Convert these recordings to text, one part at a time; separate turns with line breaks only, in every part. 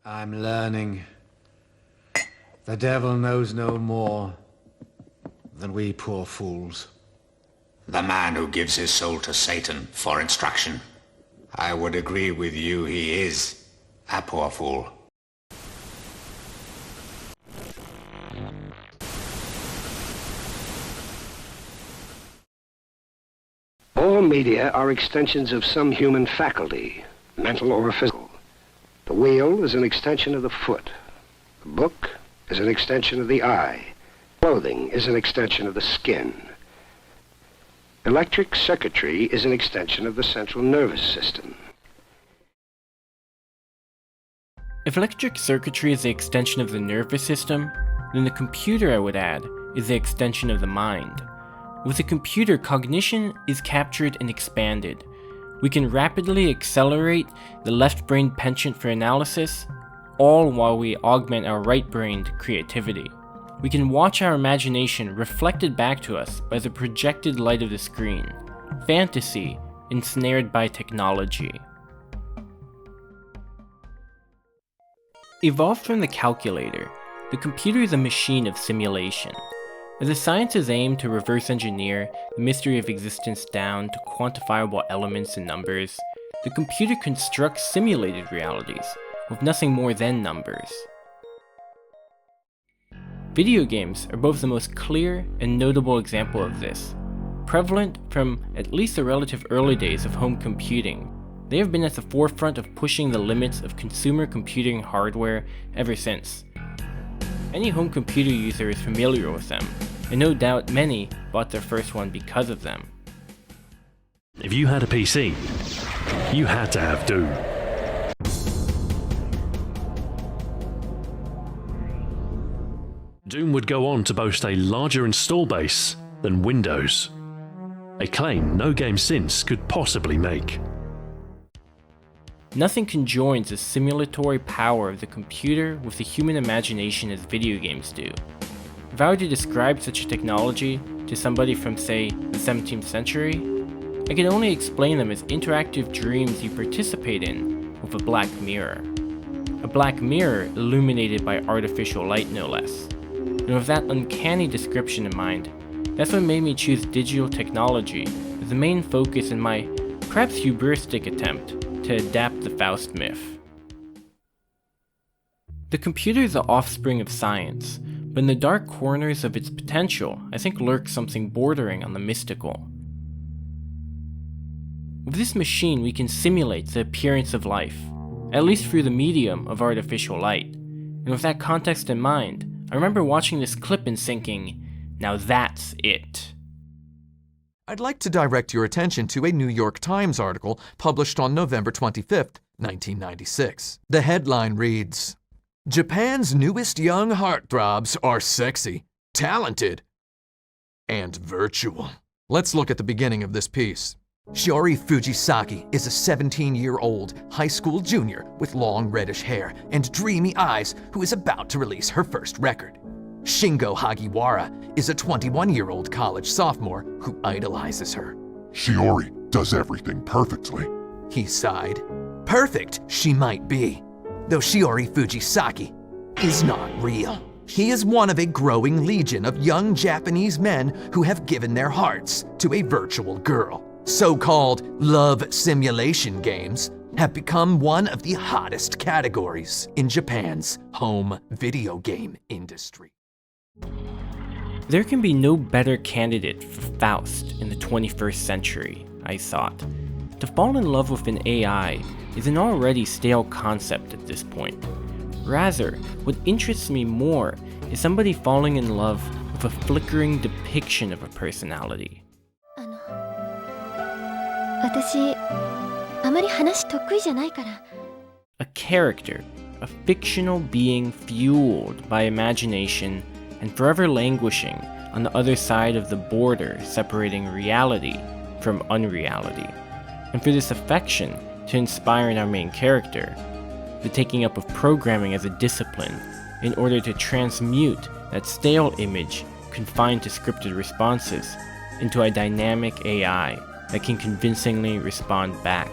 I'm learning. The devil knows no more than we poor fools.
The man who gives his soul to Satan for instruction. I would agree with you, he is a poor fool.
All media are extensions of some human faculty, mental or physical. The wheel is an extension of the foot. The book is an extension of the eye. Clothing is an extension of the skin. Electric circuitry is an extension of the central nervous system.
If electric circuitry is the extension of the nervous system, then the computer, I would add, is the extension of the mind. With a computer, cognition is captured and expanded. We can rapidly accelerate the left brain penchant for analysis, all while we augment our right-brained creativity. We can watch our imagination reflected back to us by the projected light of the screen. Fantasy ensnared by technology. Evolved from the calculator, the computer is a machine of simulation. As the sciences aim to reverse engineer the mystery of existence down to quantifiable elements and numbers, the computer constructs simulated realities with nothing more than numbers. Video games are both the most clear and notable example of this. Prevalent from at least the relative early days of home computing, they have been at the forefront of pushing the limits of consumer computing hardware ever since. Any home computer user is familiar with them, and no doubt many bought their first one because of them.
If you had a PC, you had to have Doom. Doom would go on to boast a larger install base than Windows, a claim no game since could possibly make.
Nothing conjoins the simulatory power of the computer with the human imagination as video games do. If I were to describe such a technology to somebody from, say, the 17th century, I can only explain them as interactive dreams you participate in with a black mirror. A black mirror illuminated by artificial light, no less. And with that uncanny description in mind, that's what made me choose digital technology as the main focus in my perhaps hubristic attempt to adapt the Faust myth. The computer is the offspring of science, but in the dark corners of its potential, I think lurks something bordering on the mystical. With this machine, we can simulate the appearance of life, at least through the medium of artificial light. And with that context in mind, I remember watching this clip and thinking, now that's it.
I'd like to direct your attention to a New York Times article published on November 25th, 1996. The headline reads, "Japan's newest young heartthrobs are sexy, talented, and virtual." Let's look at the beginning of this piece. Shiori Fujisaki is a 17-year-old high school junior with long reddish hair and dreamy eyes who is about to release her first record. Shingo Hagiwara is a 21-year-old college sophomore who idolizes her.
Shiori does everything perfectly.
He sighed. Perfect she might be, though Shiori Fujisaki is not real. He is one of a growing legion of young Japanese men who have given their hearts to a virtual girl. So-called love simulation games have become one of the hottest categories in Japan's home video game industry.
There can be no better candidate for Faust in the 21st century, I thought. To fall in love with an AI is an already stale concept at this point. Rather, what interests me more is somebody falling in love with a flickering depiction of a personality.
私、あまり話得意じゃないから。
A character, a fictional being fueled by imagination and forever languishing on the other side of the border separating reality from unreality. And for this affection to inspire in our main character, the taking up of programming as a discipline in order to transmute that stale image confined to scripted responses into a dynamic AI that can convincingly respond back.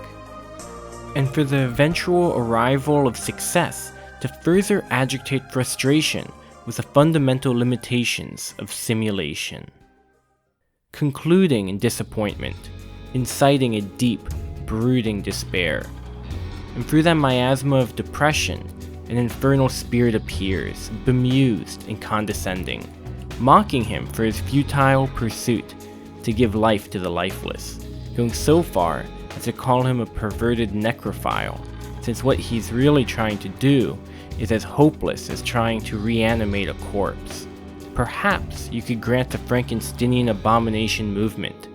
And for the eventual arrival of success to further agitate frustration with the fundamental limitations of simulation. Concluding in disappointment, inciting a deep, brooding despair. And through that miasma of depression, an infernal spirit appears, bemused and condescending, mocking him for his futile pursuit to give life to the lifeless, going so far as to call him a perverted necrophile, since what he's really trying to do is as hopeless as trying to reanimate a corpse. Perhaps you could grant the Frankensteinian abomination movement,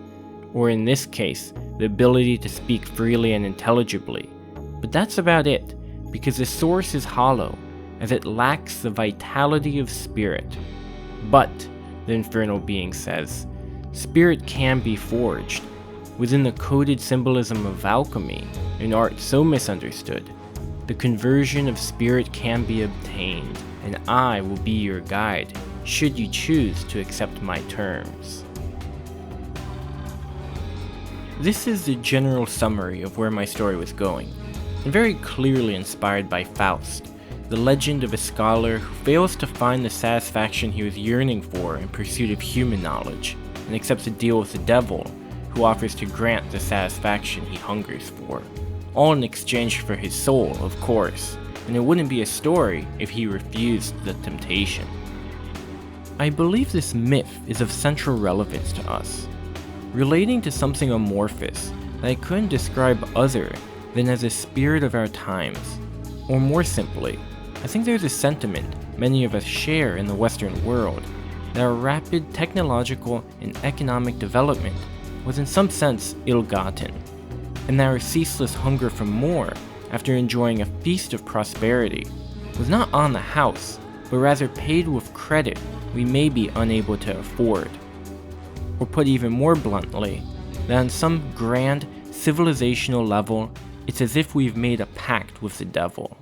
or in this case, the ability to speak freely and intelligibly. But that's about it, because the source is hollow, as it lacks the vitality of spirit. But, the infernal being says, spirit can be forged. Within the coded symbolism of alchemy, an art so misunderstood, the conversion of spirit can be obtained, and I will be your guide, should you choose to accept my terms. This is the general summary of where my story was going, and very clearly inspired by Faust, the legend of a scholar who fails to find the satisfaction he was yearning for in pursuit of human knowledge, and accepts a deal with the devil, who offers to grant the satisfaction he hungers for. All in exchange for his soul, of course, and it wouldn't be a story if he refused the temptation. I believe this myth is of central relevance to us, relating to something amorphous that I couldn't describe other than as a spirit of our times. Or more simply, I think there's a sentiment many of us share in the Western world that our rapid technological and economic development was in some sense ill-gotten, and that our ceaseless hunger for more after enjoying a feast of prosperity was not on the house, but rather paid with credit we may be unable to afford. Or put even more bluntly, that on some grand civilizational level, it's as if we've made a pact with the devil.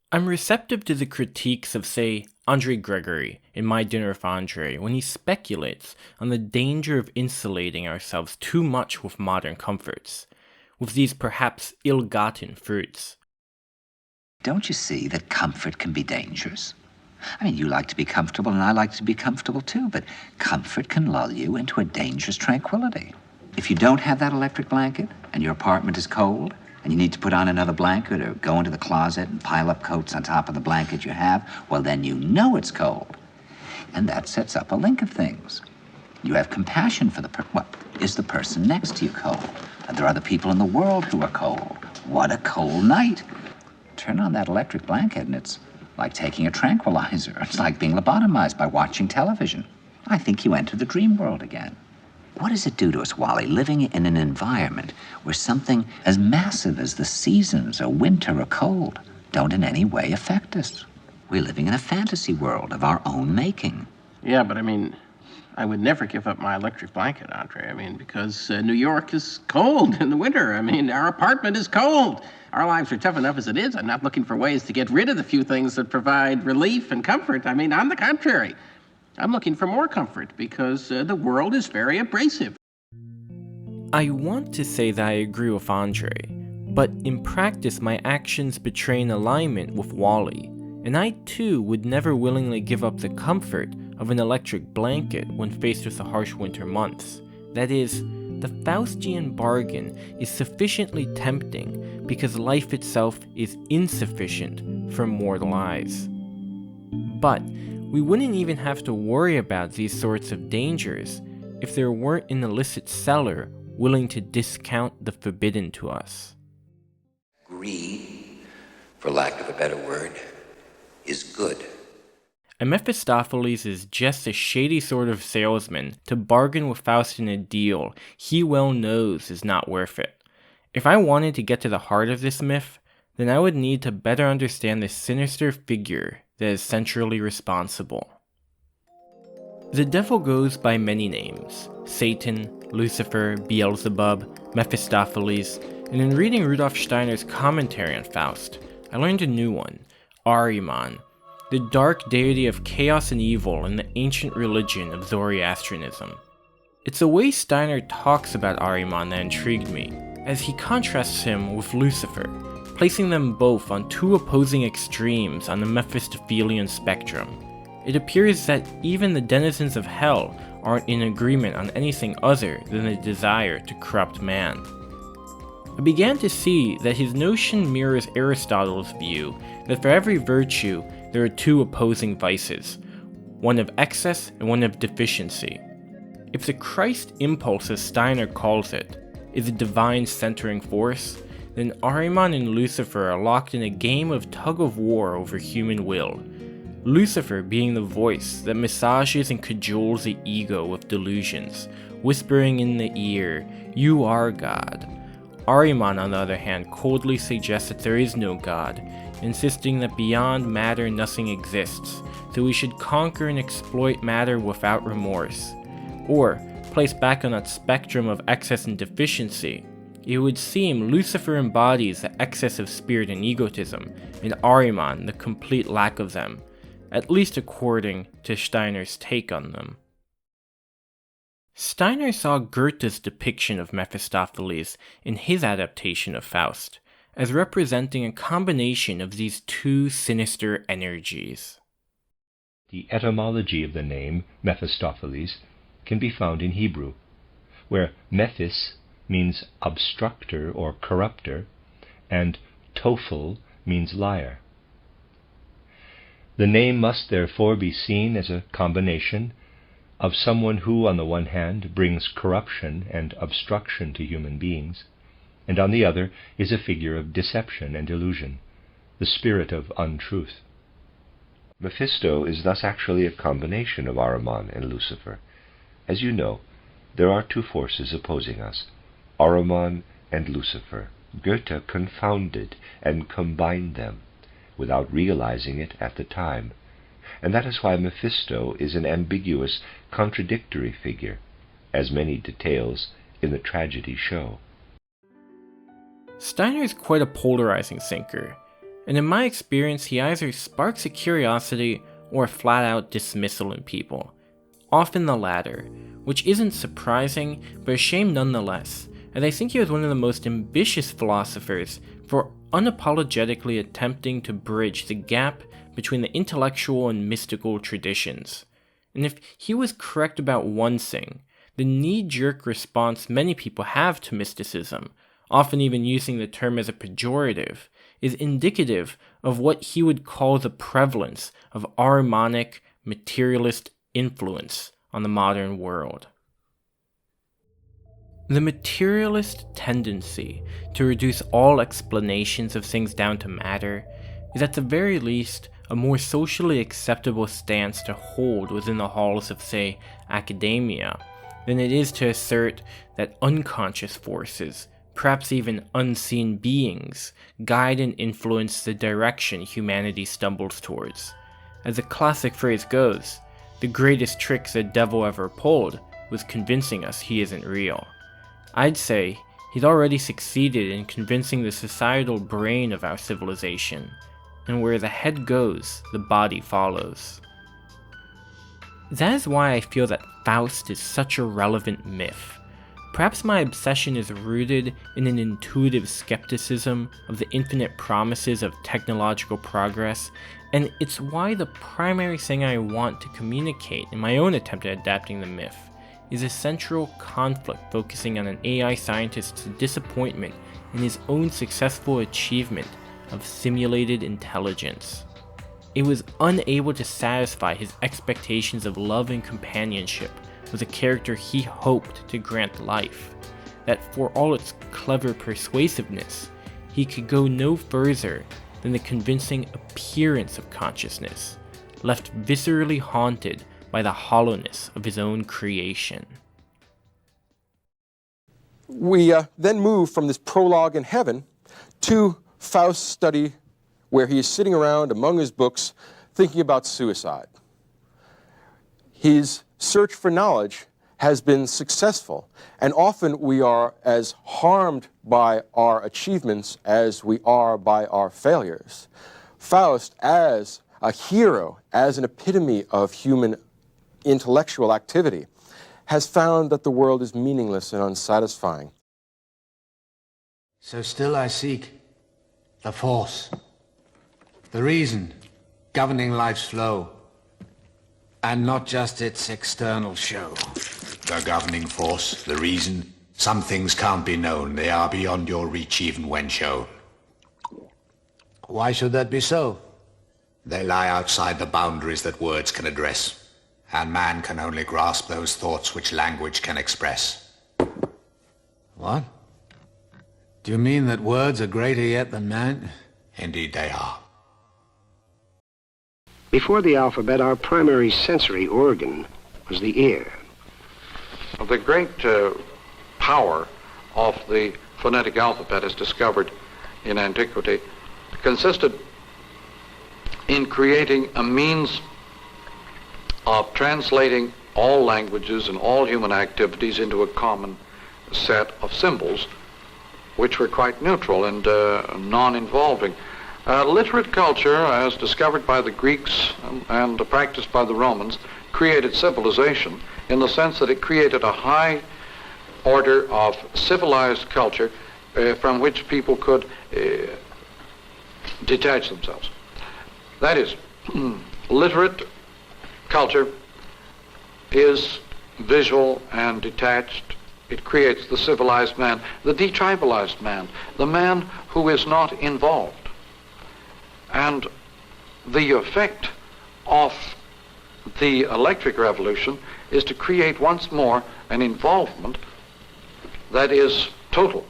I'm receptive to the critiques of, say, Andre Gregory in My Dinner with Andre when he speculates on the danger of insulating ourselves too much with modern comforts, with these perhaps ill-gotten fruits.
Don't you see that comfort can be dangerous? I mean, you like to be comfortable and I like to be comfortable too, but comfort can lull you into a dangerous tranquility. If you don't have that electric blanket and your apartment is cold, and you need to put on another blanket or go into the closet and pile up coats on top of the blanket you have, well, then you know it's cold. And that sets up a link of things. You have compassion for is the person next to you cold? Are there other people in the world who are cold? What a cold night. Turn on that electric blanket and it's like taking a tranquilizer. It's like being lobotomized by watching television. I think you enter the dream world again. What does it do to us, Wally, living in an environment where something as massive as the seasons or winter or cold don't in any way affect us? We're living in a fantasy world of our own making.
Yeah, but I mean, I would never give up my electric blanket, Andre. I mean, because New York is cold in the winter. I mean, our apartment is cold. Our lives are tough enough as it is. I'm not looking for ways to get rid of the few things that provide relief and comfort. I mean, on the contrary, I'm looking for more comfort because the world is very abrasive.
I want to say that I agree with Andre, but in practice my actions betray an alignment with Wally, and I too would never willingly give up the comfort of an electric blanket when faced with the harsh winter months. That is, the Faustian bargain is sufficiently tempting because life itself is insufficient for mortal eyes. But we wouldn't even have to worry about these sorts of dangers if there weren't an illicit seller willing to discount the forbidden to us.
Greed, for lack of a better word, is good.
And Mephistopheles is just a shady sort of salesman to bargain with Faust in a deal he well knows is not worth it. If I wanted to get to the heart of this myth, then I would need to better understand the sinister figure that is centrally responsible. The devil goes by many names: Satan, Lucifer, Beelzebub, Mephistopheles, and in reading Rudolf Steiner's commentary on Faust, I learned a new one, Ahriman, the dark deity of chaos and evil in the ancient religion of Zoroastrianism. It's the way Steiner talks about Ahriman that intrigued me, as he contrasts him with Lucifer, placing them both on two opposing extremes on the Mephistophelian spectrum. It appears that even the denizens of hell aren't in agreement on anything other than a desire to corrupt man. I began to see that his notion mirrors Aristotle's view that for every virtue there are two opposing vices, one of excess and one of deficiency. If the Christ impulse, as Steiner calls it, is a divine centering force, then Ahriman and Lucifer are locked in a game of tug-of-war over human will, Lucifer being the voice that massages and cajoles the ego with delusions, whispering in the ear, "You are God." Ahriman, on the other hand, coldly suggests that there is no God, insisting that beyond matter nothing exists, so we should conquer and exploit matter without remorse. Or, placed back on that spectrum of excess and deficiency, it would seem Lucifer embodies the excess of spirit and egotism, and Ahriman the complete lack of them, at least according to Steiner's take on them. Steiner saw Goethe's depiction of Mephistopheles in his adaptation of Faust as representing a combination of these two sinister energies.
The etymology of the name Mephistopheles can be found in Hebrew, where mephis means obstructor or corrupter, and tophel means liar. The name must therefore be seen as a combination of someone who, on the one hand, brings corruption and obstruction to human beings, and on the other is a figure of deception and illusion, the spirit of untruth. Mephisto is thus actually a combination of Ahriman and Lucifer. As you know, there are two forces opposing us, Ahriman and Lucifer. Goethe confounded and combined them, without realizing it at the time, and that is why Mephisto is an ambiguous, contradictory figure, as many details in the tragedy show.
Steiner is quite a polarizing thinker, and in my experience he either sparks a curiosity or a flat-out dismissal in people, often the latter, which isn't surprising but a shame nonetheless, as I think he was one of the most ambitious philosophers for unapologetically attempting to bridge the gap between the intellectual and mystical traditions. And if he was correct about one thing, the knee-jerk response many people have to mysticism, often even using the term as a pejorative, is indicative of what he would call the prevalence of Ahrimanic materialist influence on the modern world. The materialist tendency to reduce all explanations of things down to matter is at the very least a more socially acceptable stance to hold within the halls of, say, academia, than it is to assert that unconscious forces, perhaps even unseen beings, guide and influence the direction humanity stumbles towards. As the classic phrase goes, the greatest trick the devil ever pulled was convincing us he isn't real. I'd say he's already succeeded in convincing the societal brain of our civilization, and where the head goes, the body follows. That is why I feel that Faust is such a relevant myth. Perhaps my obsession is rooted in an intuitive skepticism of the infinite promises of technological progress, and it's why the primary thing I want to communicate in my own attempt at adapting the myth is a central conflict focusing on an AI scientist's disappointment in his own successful achievement of simulated intelligence. It was unable to satisfy his expectations of love and companionship with a character he hoped to grant life, that for all its clever persuasiveness, he could go no further than the convincing appearance of consciousness, left viscerally haunted by the hollowness of his own creation.
We then move from this prologue in heaven to Faust's study, where he is sitting around among his books thinking about suicide. His search for knowledge has been successful, and often we are as harmed by our achievements as we are by our failures. Faust, as a hero, as an epitome of human intellectual activity, has found that the world is meaningless and unsatisfying.
So still I seek, The force. The reason governing life's flow. And not just its external show.
The governing force, the reason. Some things can't be known. They are beyond your reach even when shown.
Why should that be so?
They lie outside the boundaries that words can address. And man can only grasp those thoughts which language can express.
What? Do you mean that words are greater yet than man?
Indeed they are.
Before the alphabet, our primary sensory organ was the ear.
The great power of the phonetic alphabet, as discovered in antiquity, consisted in creating a means of translating all languages and all human activities into a common set of symbols, which were quite neutral and non-involving. Literate culture, as discovered by the Greeks and practiced by the Romans, created civilization in the sense that it created a high order of civilized culture from which people could detach themselves. That is, literate culture is visual and detached. It creates the civilized man, the detribalized man, the man who is not involved. And the effect of the electric revolution is to create once more an involvement that is total.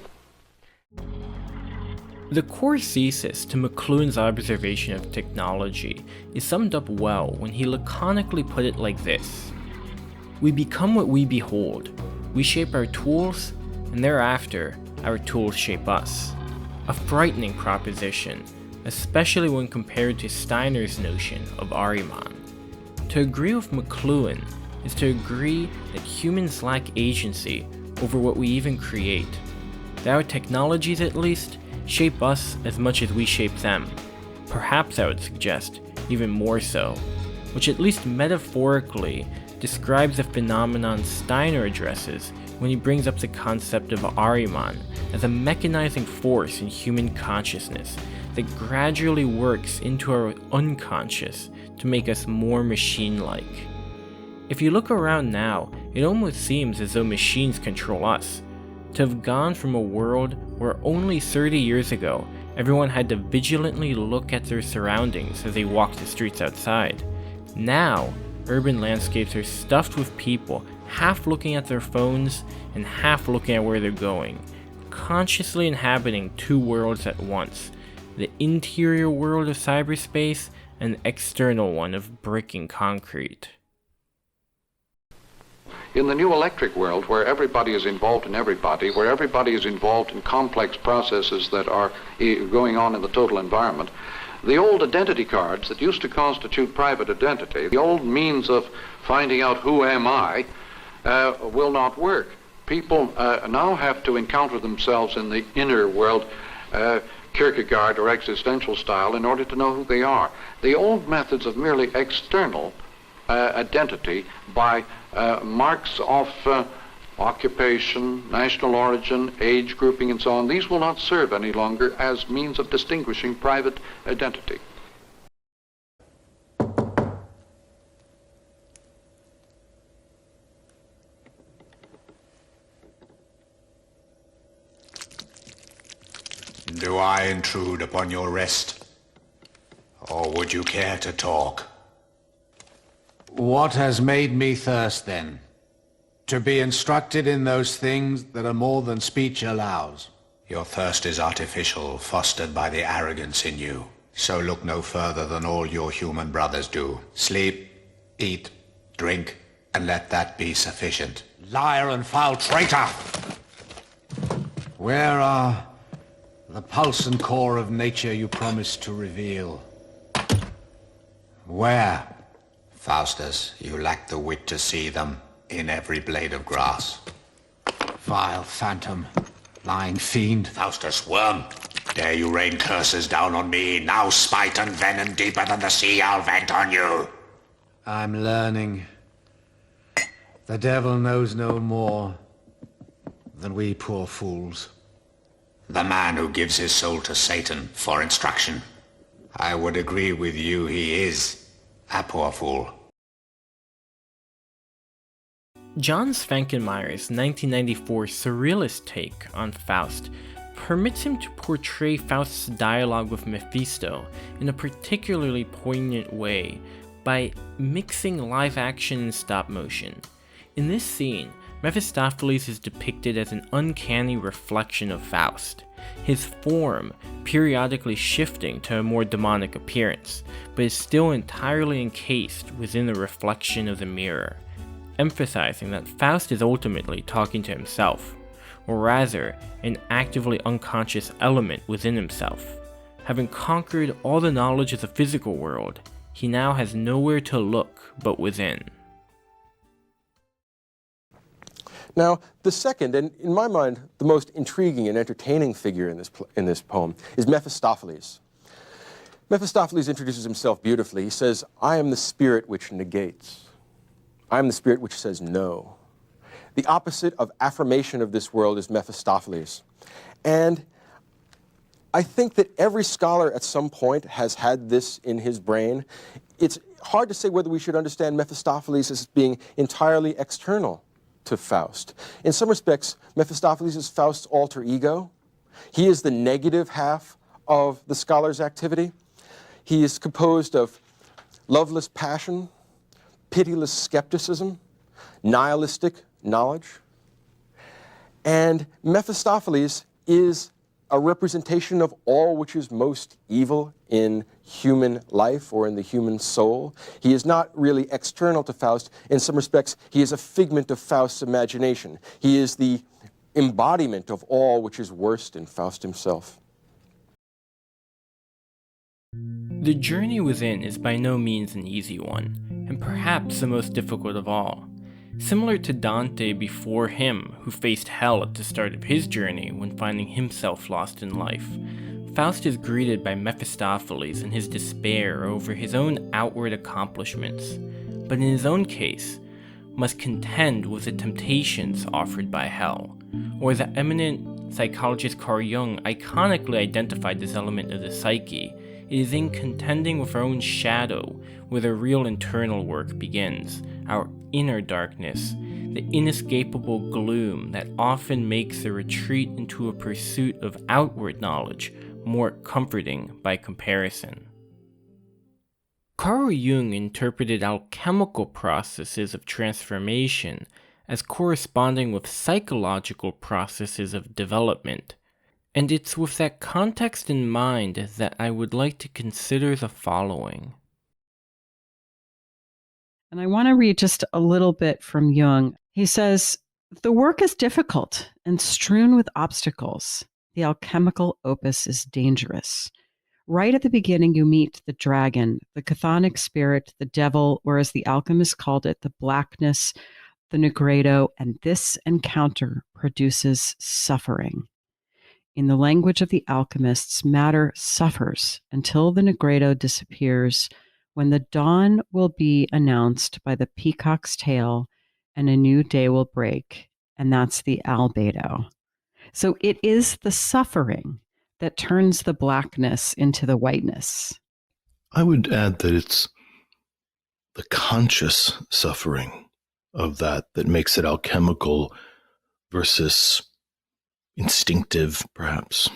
The core thesis to McLuhan's observation of technology is summed up well when he laconically put it like this: "We become what we behold. We shape our tools, and thereafter our tools shape us." A frightening proposition, especially when compared to Steiner's notion of Ahriman. To agree with McLuhan is to agree that humans lack agency over what we even create, that our technologies at least shape us as much as we shape them, perhaps I would suggest even more so, which at least metaphorically describes the phenomenon Steiner addresses when he brings up the concept of Ahriman as a mechanizing force in human consciousness that gradually works into our unconscious to make us more machine-like. If you look around now, it almost seems as though machines control us. To have gone from a world where only 30 years ago everyone had to vigilantly look at their surroundings as they walked the streets outside. Now, urban landscapes are stuffed with people half looking at their phones and half looking at where they're going, consciously inhabiting two worlds at once, the interior world of cyberspace and the external one of brick and concrete.
In the new electric world, where everybody is involved in everybody, where everybody is involved in complex processes that are going on in the total environment, the old identity cards that used to constitute private identity, the old means of finding out who am I, will not work. People now have to encounter themselves in the inner world, Kierkegaard or existential style, in order to know who they are. The old methods of merely external identity by marks of occupation, national origin, age grouping, and so on, these will not serve any longer as means of distinguishing private identity.
Do I intrude upon your rest? Or would you care to talk?
What has made me thirst, then? To be instructed in those things that are more than speech allows.
Your thirst is artificial, fostered by the arrogance in you. So look no further than all your human brothers do. Sleep, eat, drink, and let that be sufficient.
Liar and foul traitor! Where are the pulse and core of nature you promised to reveal? Where?
Faustus, you lack the wit to see them in every blade of grass.
Vile phantom, lying fiend.
Faustus, worm, dare you rain curses down on me? Now spite and venom deeper than the sea I'll vent on you.
I'm learning. The devil knows no more than we poor fools.
The man who gives his soul to Satan for instruction. I would agree with you, he is a poor fool.
John Svankenmeyer's 1994 surrealist take on Faust permits him to portray Faust's dialogue with Mephisto in a particularly poignant way by mixing live action and stop motion. In this scene, Mephistopheles is depicted as an uncanny reflection of Faust, his form periodically shifting to a more demonic appearance, but is still entirely encased within the reflection of the mirror, emphasizing that Faust is ultimately talking to himself, or rather, an actively unconscious element within himself. Having conquered all the knowledge of the physical world, he now has nowhere to look but within.
Now, the second, and in my mind, the most intriguing and entertaining figure in this poem is Mephistopheles. Mephistopheles introduces himself beautifully. He says, "I am the spirit which negates. I am the spirit which says no." The opposite of affirmation of this world is Mephistopheles. And I think that every scholar at some point has had this in his brain. It's hard to say whether we should understand Mephistopheles as being entirely external to Faust. In some respects, Mephistopheles is Faust's alter ego. He is the negative half of the scholar's activity. He is composed of loveless passion, pitiless skepticism, nihilistic knowledge. And Mephistopheles is a representation of all which is most evil in human life or in the human soul. He is not really external to Faust. In some respects, he is a figment of Faust's imagination. He is the embodiment of all which is worst in Faust himself.
The journey within is by no means an easy one, and perhaps the most difficult of all. Similar to Dante before him, who faced hell at the start of his journey when finding himself lost in life, Faust is greeted by Mephistopheles in his despair over his own outward accomplishments, but in his own case, must contend with the temptations offered by hell, or as the eminent psychologist Carl Jung iconically identified this element of the psyche, it is in contending with our own shadow where the real internal work begins, our inner darkness, the inescapable gloom that often makes the retreat into a pursuit of outward knowledge more comforting by comparison. Carl Jung interpreted alchemical processes of transformation as corresponding with psychological processes of development, and it's with that context in mind that I would like to consider the following.
And I want to read just a little bit from Jung. He says, "The work is difficult and strewn with obstacles. The alchemical opus is dangerous. Right at the beginning, you meet the dragon, the chthonic spirit, the devil, or as the alchemists called it, the blackness, the negredo, and this encounter produces suffering. In the language of the alchemists, matter suffers until the negredo disappears, when the dawn will be announced by the peacock's tail and a new day will break, and that's the albedo." So it is the suffering that turns the blackness into the whiteness.
I would add that it's the conscious suffering of that makes it alchemical versus instinctive, perhaps.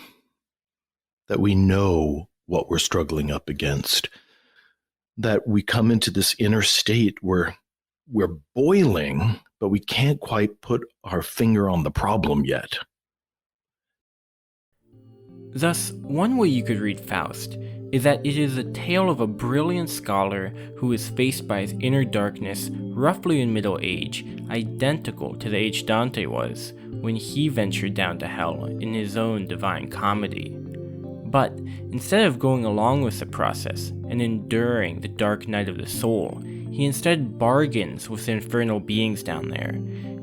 That we know what we're struggling up against. That we come into this inner state where we're boiling, but we can't quite put our finger on the problem yet.
Thus, one way you could read Faust is that it is a tale of a brilliant scholar who is faced by his inner darkness roughly in middle age, identical to the age Dante was when he ventured down to hell in his own Divine Comedy. But instead of going along with the process and enduring the dark night of the soul, he instead bargains with the infernal beings down there,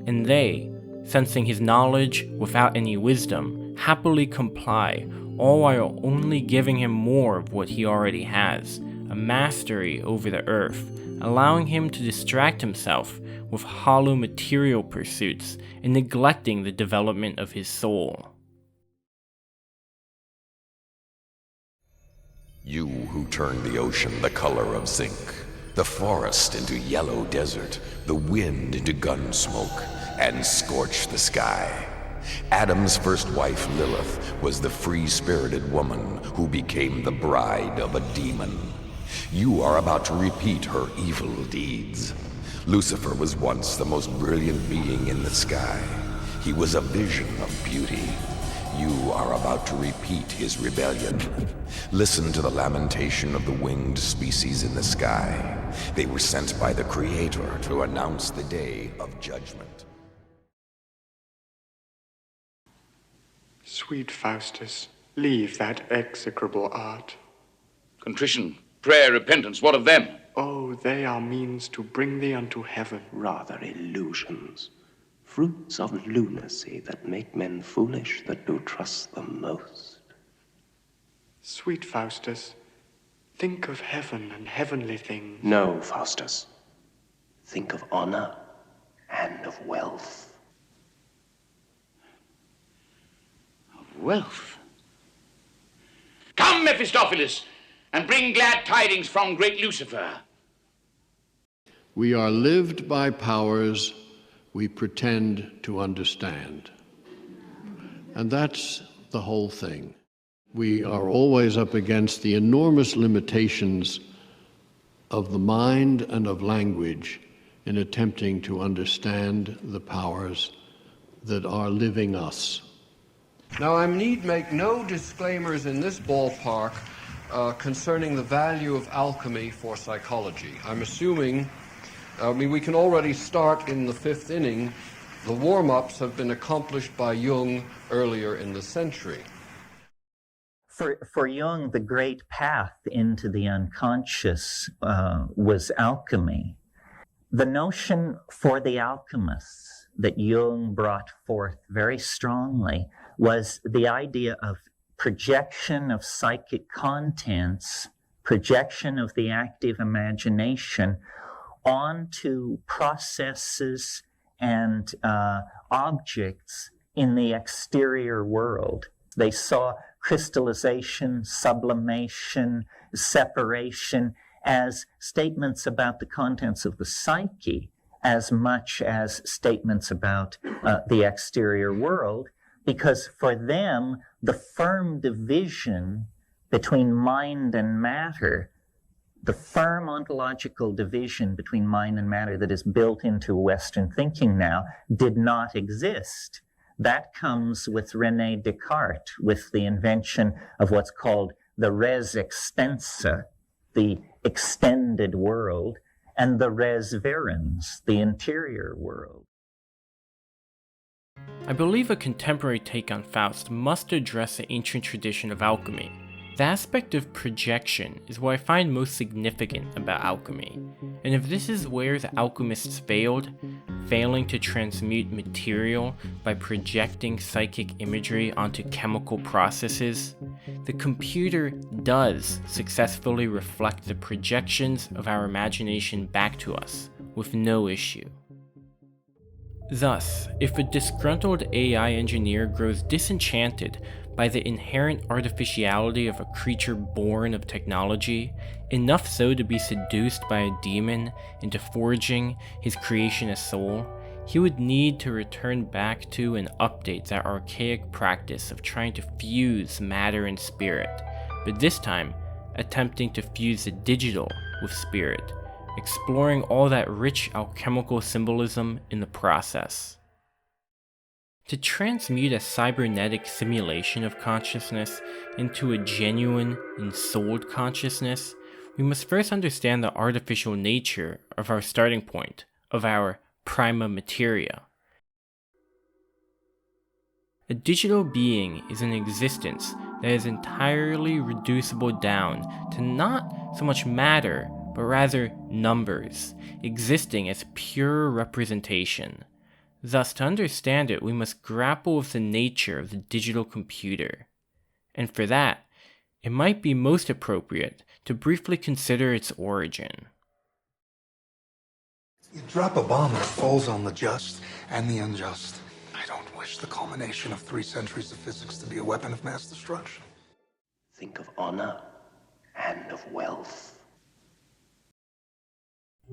and they, sensing his knowledge without any wisdom, happily comply, all while only giving him more of what he already has, a mastery over the earth, allowing him to distract himself with hollow material pursuits and neglecting the development of his soul.
You who turned the ocean the color of zinc, the forest into yellow desert, the wind into gun smoke, and scorched the sky. Adam's first wife, Lilith, was the free-spirited woman who became the bride of a demon. You are about to repeat her evil deeds. Lucifer was once the most brilliant being in the sky. He was a vision of beauty. You are about to repeat his rebellion. Listen to the lamentation of the winged species in the sky. They were sent by the Creator to announce the day of judgment.
Sweet Faustus, leave that execrable art.
Contrition, prayer, repentance, what of them?
Oh, they are means to bring thee unto heaven.
Rather illusions, fruits of lunacy that make men foolish that do trust them most.
Sweet Faustus, think of heaven and heavenly things.
No, Faustus. Think of honor and of wealth.
Wealth. Come, Mephistopheles, and bring glad tidings from great Lucifer.
We are lived by powers we pretend to understand. And that's the whole thing. We are always up against the enormous limitations of the mind and of language in attempting to understand the powers that are living us.
Now, I need make no disclaimers in this ballpark concerning the value of alchemy for psychology. I'm assuming, we can already start in the fifth inning. The warm-ups have been accomplished by Jung earlier in the century.
For Jung, the great path into the unconscious was alchemy. The notion for the alchemists that Jung brought forth very strongly was the idea of projection of psychic contents, projection of the active imagination onto processes and objects in the exterior world. They saw crystallization, sublimation, separation as statements about the contents of the psyche as much as statements about the exterior world, because for them, the firm division between mind and matter, the firm ontological division between mind and matter that is built into Western thinking now, did not exist. That comes with René Descartes, with the invention of what's called the res extensa, the extended world, and the res verens, the interior world.
I believe a contemporary take on Faust must address the ancient tradition of alchemy. The aspect of projection is what I find most significant about alchemy, and if this is where the alchemists failed, failing to transmute material by projecting psychic imagery onto chemical processes, the computer does successfully reflect the projections of our imagination back to us with no issue. Thus, if a disgruntled AI engineer grows disenchanted by the inherent artificiality of a creature born of technology, enough so to be seduced by a demon into forging his creation as soul, he would need to return back to and update that archaic practice of trying to fuse matter and spirit, but this time attempting to fuse the digital with spirit, exploring all that rich alchemical symbolism in the process. To transmute a cybernetic simulation of consciousness into a genuine, ensouled consciousness, we must first understand the artificial nature of our starting point, of our prima materia. A digital being is an existence that is entirely reducible down to not so much matter, but rather numbers, existing as pure representation. Thus, to understand it, we must grapple with the nature of the digital computer. And for that, it might be most appropriate to briefly consider its origin.
You drop a bomb and it falls on the just and the unjust. I don't wish the culmination of 3 centuries of physics to be a weapon of mass destruction.
Think of honor and of wealth.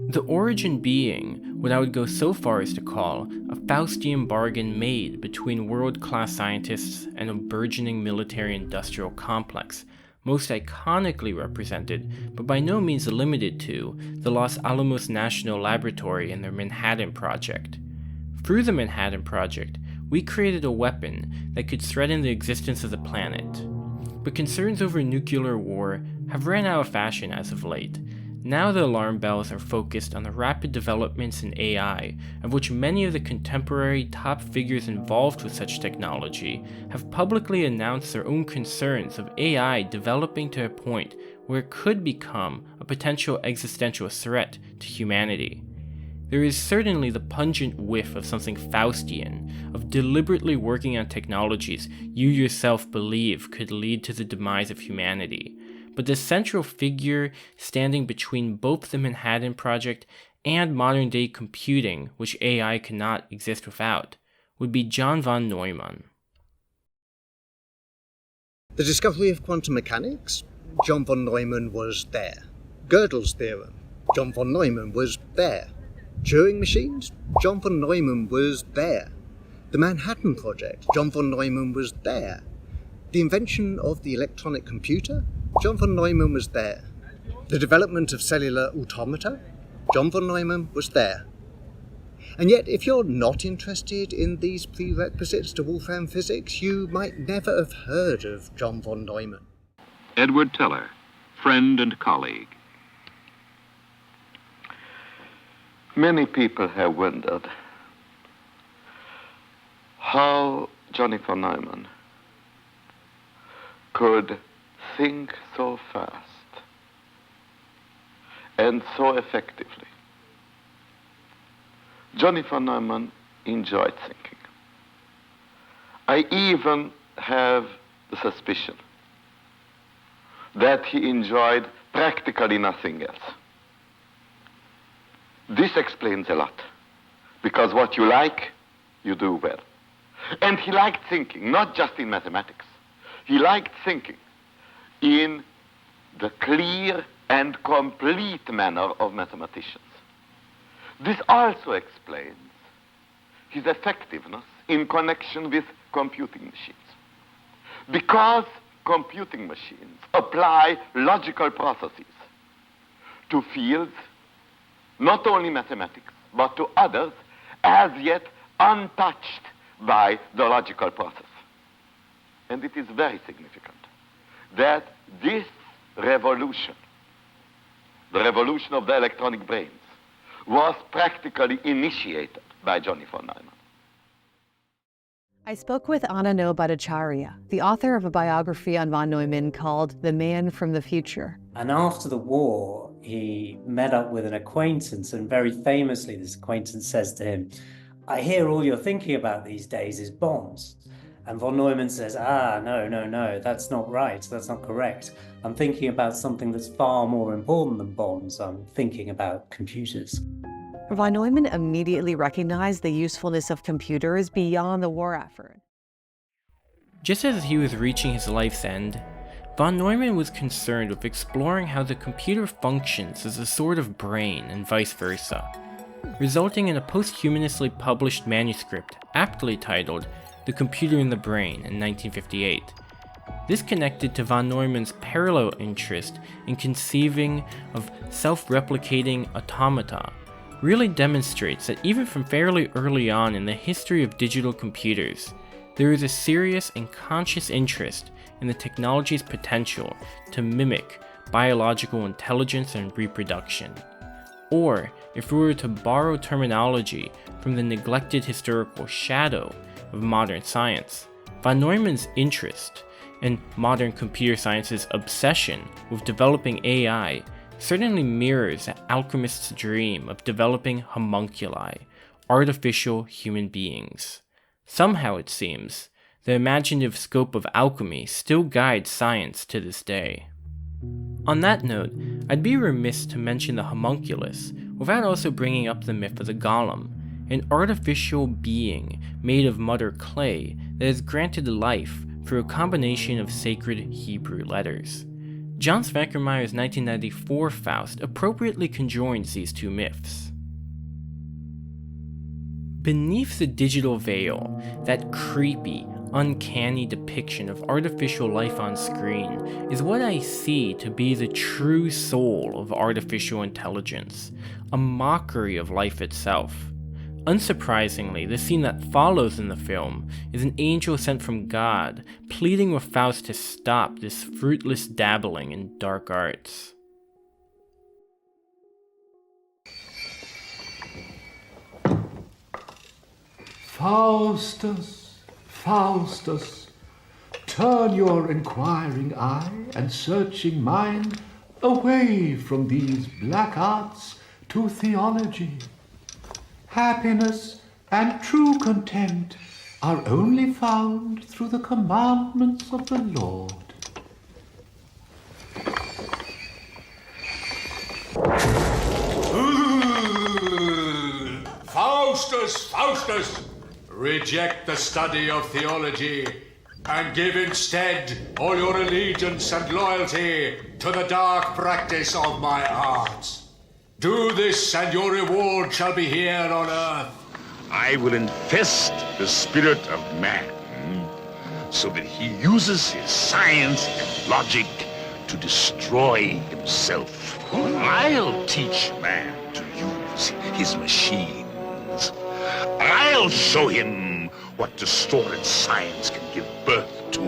The origin being what I would go so far as to call a Faustian bargain made between world-class scientists and a burgeoning military-industrial complex, most iconically represented, but by no means limited to, the Los Alamos National Laboratory and their Manhattan Project. Through the Manhattan Project, we created a weapon that could threaten the existence of the planet. But concerns over nuclear war have ran out of fashion as of late. Now the alarm bells are focused on the rapid developments in AI, of which many of the contemporary top figures involved with such technology have publicly announced their own concerns of AI developing to a point where it could become a potential existential threat to humanity. There is certainly the pungent whiff of something Faustian, of deliberately working on technologies you yourself believe could lead to the demise of humanity. But the central figure standing between both the Manhattan Project and modern-day computing, which AI cannot exist without, would be John von Neumann.
The discovery of quantum mechanics? John von Neumann was there. Gödel's theorem? John von Neumann was there. Turing machines? John von Neumann was there. The Manhattan Project? John von Neumann was there. The invention of the electronic computer? John von Neumann was there. The development of cellular automata? John von Neumann was there. And yet, if you're not interested in these prerequisites to Wolfram physics, you might never have heard of John von Neumann.
Edward Teller, friend and colleague.
Many people have wondered how Johnny von Neumann could think so fast and so effectively. Johnny von Neumann enjoyed thinking. I even have the suspicion that he enjoyed practically nothing else. This explains a lot, because what you like, you do well. And he liked thinking, not just in mathematics. He liked thinking in the clear and complete manner of mathematicians. This also explains his effectiveness in connection with computing machines. Because computing machines apply logical processes to fields, not only mathematics, but to others as yet untouched by the logical process. And it is very significant that this revolution, the revolution of the electronic brains, was practically initiated by Johnny von Neumann.
I spoke with Anano Bhattacharya, the author of a biography on von Neumann called The Man from the Future.
And after the war, he met up with an acquaintance, and very famously this acquaintance says to him, "I hear all you're thinking about these days is bombs." And von Neumann says, no, that's not right, that's not correct. I'm thinking about something that's far more important than bombs. I'm thinking about computers.
Von Neumann immediately recognized the usefulness of computers beyond the war effort.
Just as he was reaching his life's end, von Neumann was concerned with exploring how the computer functions as a sort of brain and vice versa, resulting in a posthumously published manuscript aptly titled The Computer in the Brain in 1958. This connected to von Neumann's parallel interest in conceiving of self-replicating automata, really demonstrates that even from fairly early on in the history of digital computers, there is a serious and conscious interest in the technology's potential to mimic biological intelligence and reproduction. Or, if we were to borrow terminology from the neglected historical shadow of modern science, von Neumann's interest and modern computer science's obsession with developing AI certainly mirrors an alchemist's dream of developing homunculi, artificial human beings. Somehow, it seems, the imaginative scope of alchemy still guides science to this day. On that note, I'd be remiss to mention the homunculus without also bringing up the myth of the golem, an artificial being made of mud or clay that is granted life through a combination of sacred Hebrew letters. John Sveckermeyer's 1994 Faust appropriately conjoins these two myths. Beneath the digital veil, that creepy, uncanny depiction of artificial life on screen is what I see to be the true soul of artificial intelligence, a mockery of life itself. Unsurprisingly, the scene that follows in the film is an angel sent from God, pleading with Faust to stop this fruitless dabbling in dark arts.
Faustus, Faustus, turn your inquiring eye and searching mind away from these black arts to theology. Happiness and true content are only found through the commandments of the Lord.
Faustus, Faustus! Reject the study of theology and give instead all your allegiance and loyalty to the dark practice of my arts. Do this and your reward shall be here on earth.
I will infest the spirit of man so that he uses his science and logic to destroy himself. I'll teach man to use his machines. I'll show him what distorted science can give birth to.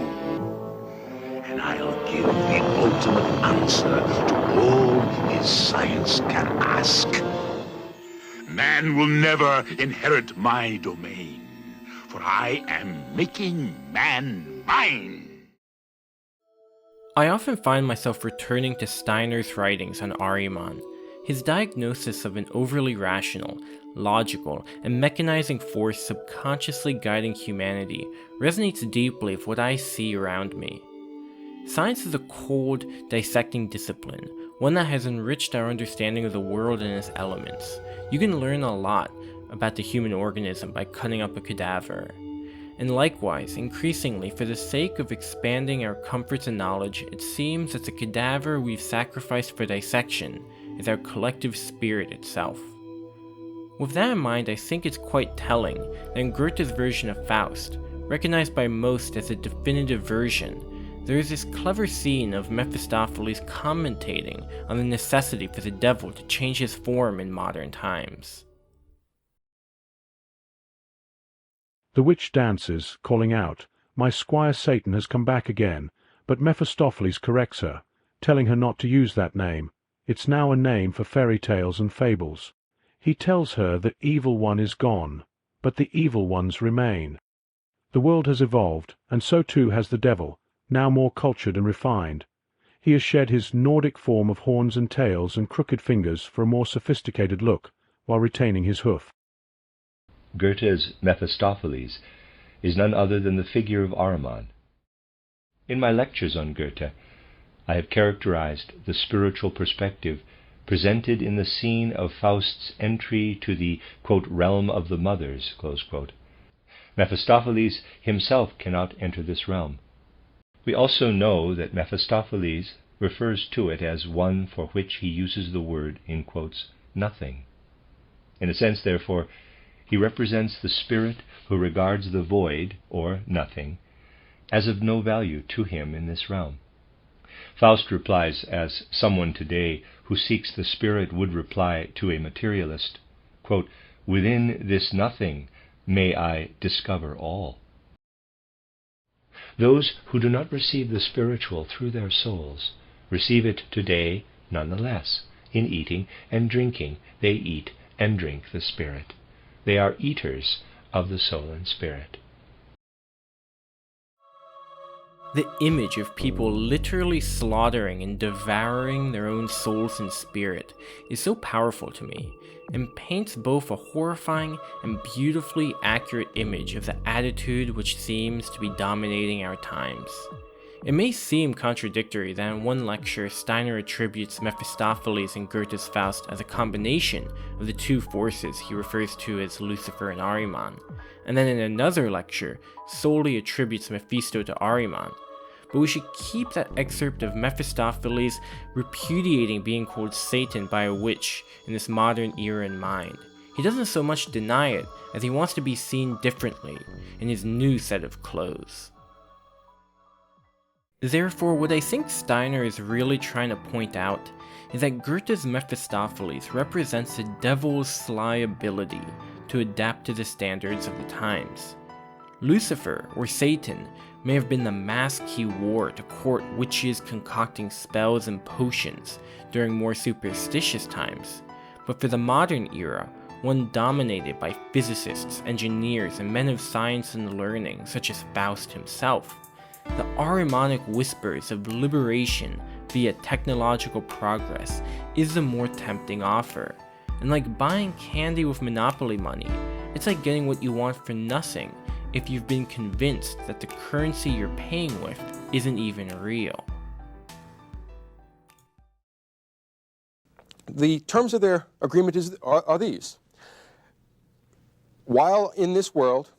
And I'll give the ultimate answer to all his science can ask. Man will never inherit my domain, for I am making man mine.
I often find myself returning to Steiner's writings on Ahriman. His diagnosis of an overly rational, logical, and mechanizing force subconsciously guiding humanity resonates deeply with what I see around me. Science is a cold, dissecting discipline, one that has enriched our understanding of the world and its elements. You can learn a lot about the human organism by cutting up a cadaver. And likewise, increasingly, for the sake of expanding our comforts and knowledge, it seems that the cadaver we've sacrificed for dissection is our collective spirit itself. With that in mind, I think it's quite telling that in Goethe's version of Faust, recognized by most as a definitive version, there is this clever scene of Mephistopheles commentating on the necessity for the devil to change his form in modern times.
The witch dances, calling out, "My squire Satan has come back again," but Mephistopheles corrects her, telling her not to use that name. It's now a name for fairy tales and fables. He tells her that evil one is gone, but the evil ones remain. The world has evolved, and so too has the devil, now more cultured and refined. He has shed his Nordic form of horns and tails and crooked fingers for a more sophisticated look, while retaining his hoof.
Goethe's Mephistopheles is none other than the figure of Ahriman. In my lectures on Goethe, I have characterized the spiritual perspective presented in the scene of Faust's entry to the, quote, realm of the mothers, close quote. Mephistopheles himself cannot enter this realm. We also know that Mephistopheles refers to it as one for which he uses the word, in quotes, nothing. In a sense, therefore, he represents the spirit who regards the void, or nothing, as of no value to him in this realm. Faust replies as someone today who seeks the spirit would reply to a materialist, quote, "Within this nothing may I discover all." Those who do not receive the spiritual through their souls receive it today nonetheless. In eating and drinking, they eat and drink the spirit. They are eaters of the soul and spirit.
The image of people literally slaughtering and devouring their own souls and spirit is so powerful to me, and paints both a horrifying and beautifully accurate image of the attitude which seems to be dominating our times. It may seem contradictory that in one lecture Steiner attributes Mephistopheles and Goethe's Faust as a combination of the two forces he refers to as Lucifer and Ahriman, and then in another lecture solely attributes Mephisto to Ahriman. but we should keep that excerpt of Mephistopheles repudiating being called Satan by a witch in this modern era in mind. He doesn't so much deny it as he wants to be seen differently in his new set of clothes. Therefore, what I think Steiner is really trying to point out is that Goethe's Mephistopheles represents the devil's sly ability to adapt to the standards of the times. Lucifer, or Satan, may have been the mask he wore to court witches concocting spells and potions during more superstitious times, but for the modern era, one dominated by physicists, engineers, and men of science and learning such as Faust himself, the Ahrimanic whispers of liberation via technological progress is the more tempting offer. And like buying candy with Monopoly money, it's like getting what you want for nothing if you've been convinced that the currency you're paying with isn't even real.
The terms of their agreement are these. While in this world,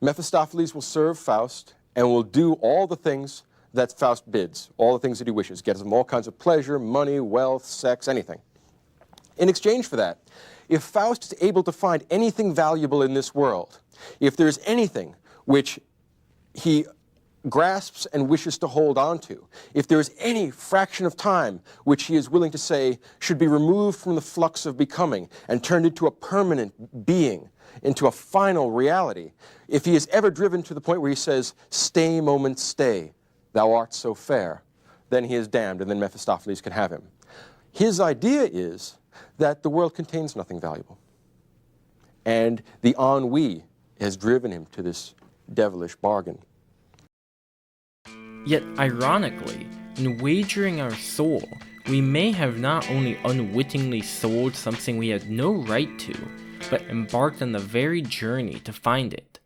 Mephistopheles will serve Faust and will do all the things that Faust bids, all the things that he wishes, gets him all kinds of pleasure, money, wealth, sex, anything. In exchange for that, if Faust is able to find anything valuable in this world, if there's anything which he grasps and wishes to hold on to, if there is any fraction of time which he is willing to say should be removed from the flux of becoming and turned into a permanent being, into a final reality, if he is ever driven to the point where he says, "Stay, moment, stay, thou art so fair," then he is damned, and then Mephistopheles can have him. His idea is that the world contains nothing valuable, and the ennui has driven him to this devilish bargain.
Yet, ironically, in wagering our soul, we may have not only unwittingly sold something we had no right to, but embarked on the very journey to find it.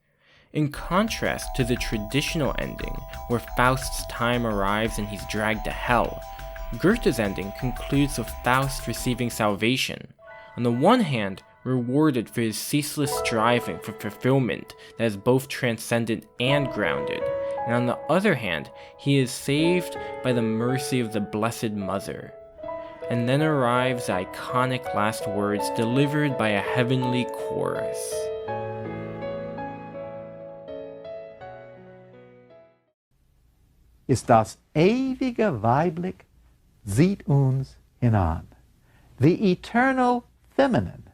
In contrast to the traditional ending, where Faust's time arrives and he's dragged to hell, Goethe's ending concludes with Faust receiving salvation. On the one hand, rewarded for his ceaseless striving for fulfillment that is both transcendent and grounded, and on the other hand, he is saved by the mercy of the Blessed Mother. And then arrives the iconic last words delivered by a heavenly chorus.
Ist das ewige Weiblich sieht uns hinan. The eternal feminine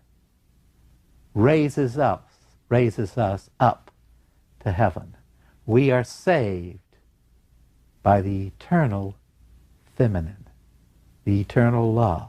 raises us up to heaven. We are saved by the eternal feminine, the eternal love.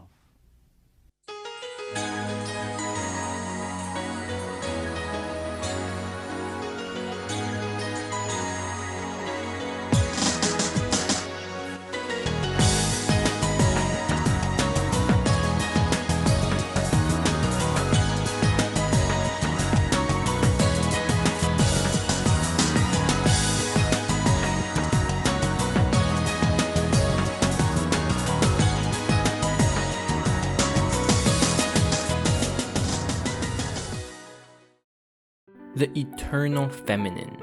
The eternal feminine.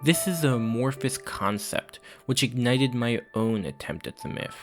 This is the amorphous concept which ignited my own attempt at the myth,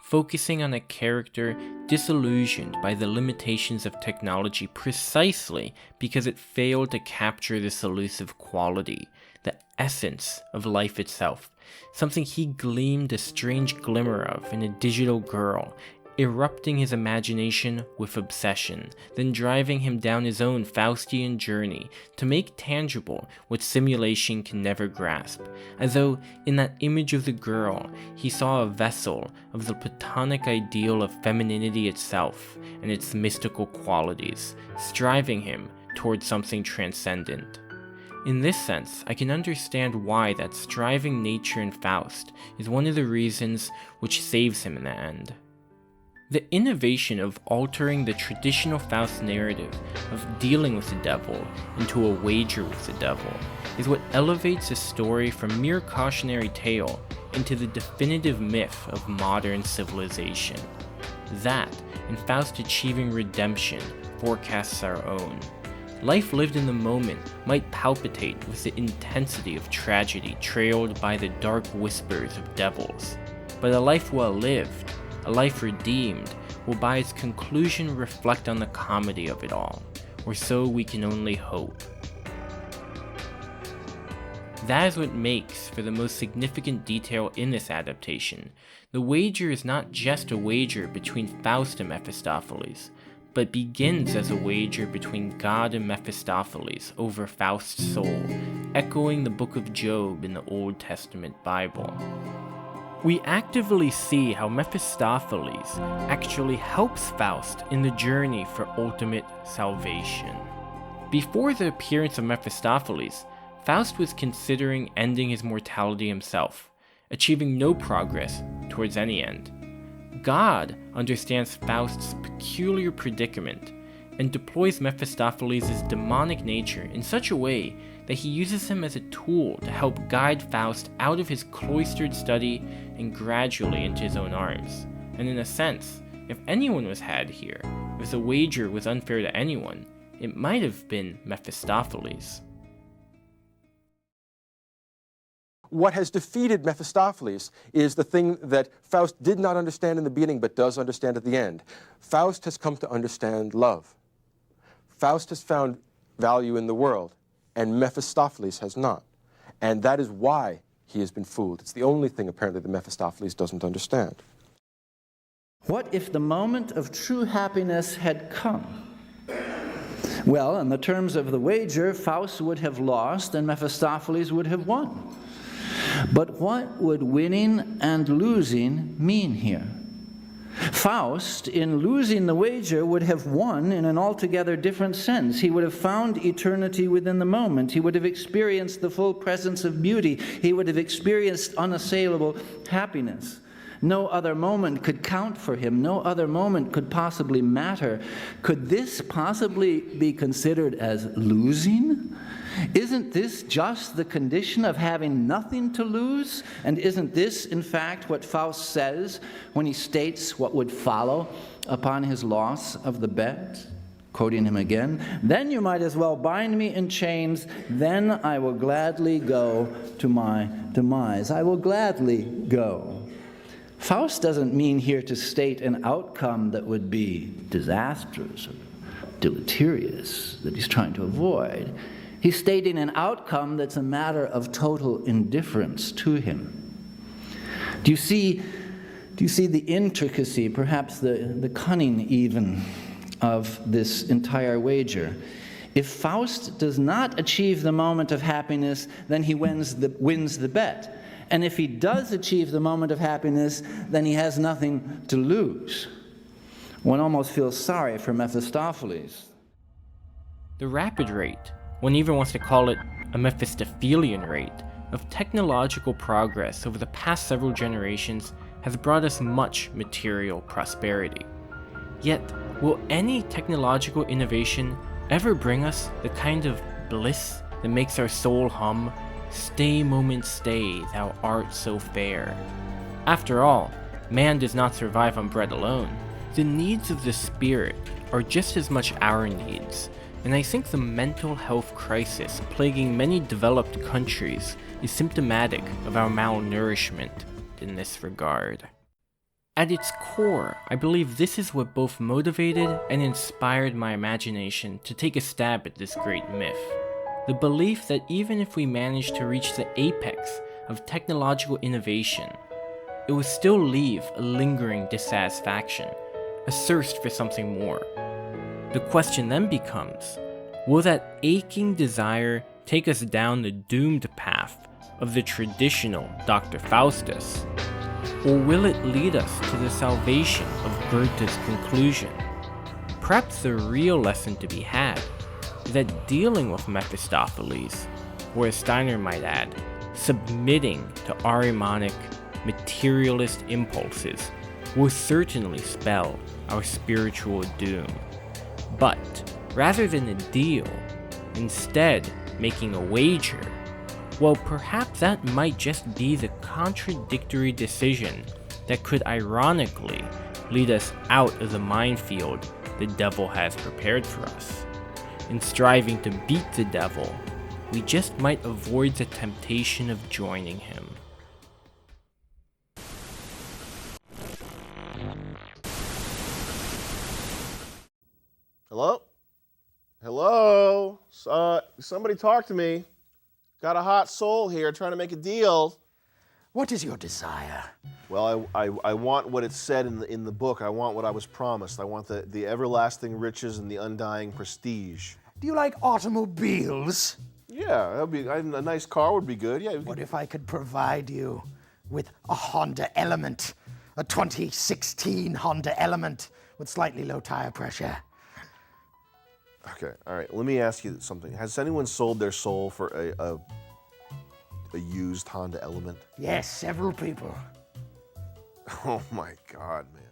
focusing on a character disillusioned by the limitations of technology precisely because it failed to capture this elusive quality, the essence of life itself, something he gleamed a strange glimmer of in a digital girl, erupting his imagination with obsession, then driving him down his own Faustian journey to make tangible what simulation can never grasp, as though in that image of the girl he saw a vessel of the platonic ideal of femininity itself and its mystical qualities, striving him towards something transcendent. In this sense, I can understand why that striving nature in Faust is one of the reasons which saves him in the end. The innovation of altering the traditional Faust narrative of dealing with the devil into a wager with the devil is what elevates a story from mere cautionary tale into the definitive myth of modern civilization. That, in Faust achieving redemption, forecasts our own. life lived in the moment might palpitate with the intensity of tragedy trailed by the dark whispers of devils. But a life well lived, a life redeemed, will by its conclusion reflect on the comedy of it all, or so we can only hope. That is what makes for the most significant detail in this adaptation. The wager is not just a wager between Faust and Mephistopheles, but begins as a wager between God and Mephistopheles over Faust's soul, echoing the book of Job in the Old Testament Bible. We actively see how Mephistopheles actually helps Faust in the journey for ultimate salvation. Before the appearance of Mephistopheles, Faust was considering ending his mortality himself, achieving no progress towards any end. God understands Faust's peculiar predicament and deploys Mephistopheles' demonic nature in such a way that he uses him as a tool to help guide Faust out of his cloistered study and gradually into his own arms. And in a sense, if anyone was had here, if the wager was unfair to anyone, it might have been Mephistopheles.
What has defeated Mephistopheles is the thing that Faust did not understand in the beginning but does understand at the end. Faust has come to understand love. Faust has found value in the world, and Mephistopheles has not. And that is why he has been fooled. It's the only thing apparently that Mephistopheles doesn't understand.
What if the moment of true happiness had come? Well, in the terms of the wager, Faust would have lost and Mephistopheles would have won. But what would winning and losing mean here? Faust, in losing the wager, would have won in an altogether different sense. He would have found eternity within the moment. He would have experienced the full presence of beauty. He would have experienced unassailable happiness. No other moment could count for him. No other moment could possibly matter. Could this possibly be considered as losing? Isn't this just the condition of having nothing to lose? And isn't this, in fact, what Faust says when he states what would follow upon his loss of the bet? Quoting him again, "Then you might as well bind me in chains, then I will gladly go to my demise. I will gladly go." Faust doesn't mean here to state an outcome that would be disastrous or deleterious that he's trying to avoid. He's stating an outcome that's a matter of total indifference to him. Do you see the intricacy, perhaps the cunning even, of this entire wager? If Faust does not achieve the moment of happiness, then he wins the bet. And if he does achieve the moment of happiness, then he has nothing to lose. One almost feels sorry for Mephistopheles.
The rapid rate, one even wants to call it a Mephistophelian rate, of technological progress over the past several generations has brought us much material prosperity. Yet, will any technological innovation ever bring us the kind of bliss that makes our soul hum? Stay, moment, stay, thou art so fair. After all, man does not survive on bread alone. The needs of the spirit are just as much our needs, and I think the mental health crisis plaguing many developed countries is symptomatic of our malnourishment in this regard. At its core, I believe this is what both motivated and inspired my imagination to take a stab at this great myth. The belief that even if we manage to reach the apex of technological innovation, it will still leave a lingering dissatisfaction, a thirst for something more. The question then becomes, will that aching desire take us down the doomed path of the traditional Dr. Faustus? Or will it lead us to the salvation of Goethe's conclusion? Perhaps the real lesson to be had is that dealing with Mephistopheles, or as Steiner might add, submitting to Ahrimanic materialist impulses, will certainly spell our spiritual doom. But rather than a deal, instead making a wager, well, perhaps that might just be the contradictory decision that could ironically lead us out of the minefield the devil has prepared for us. In striving to beat the devil, we just might avoid the temptation of joining him.
Hello? Hello? Somebody talk to me. Got a hot soul here trying to make a deal.
What is your desire?
Well, I want what it said in the book. I want what I was promised. I want the everlasting riches and the undying prestige.
Do you like automobiles?
Yeah, that'd be a nice car would be good. Yeah.
What if I could provide you with a Honda Element, a 2016 Honda Element with slightly low tire pressure?
Okay, all right. Let me ask you something. Has anyone sold their soul for a used Honda Element?
Yes, several people.
Oh my God, man.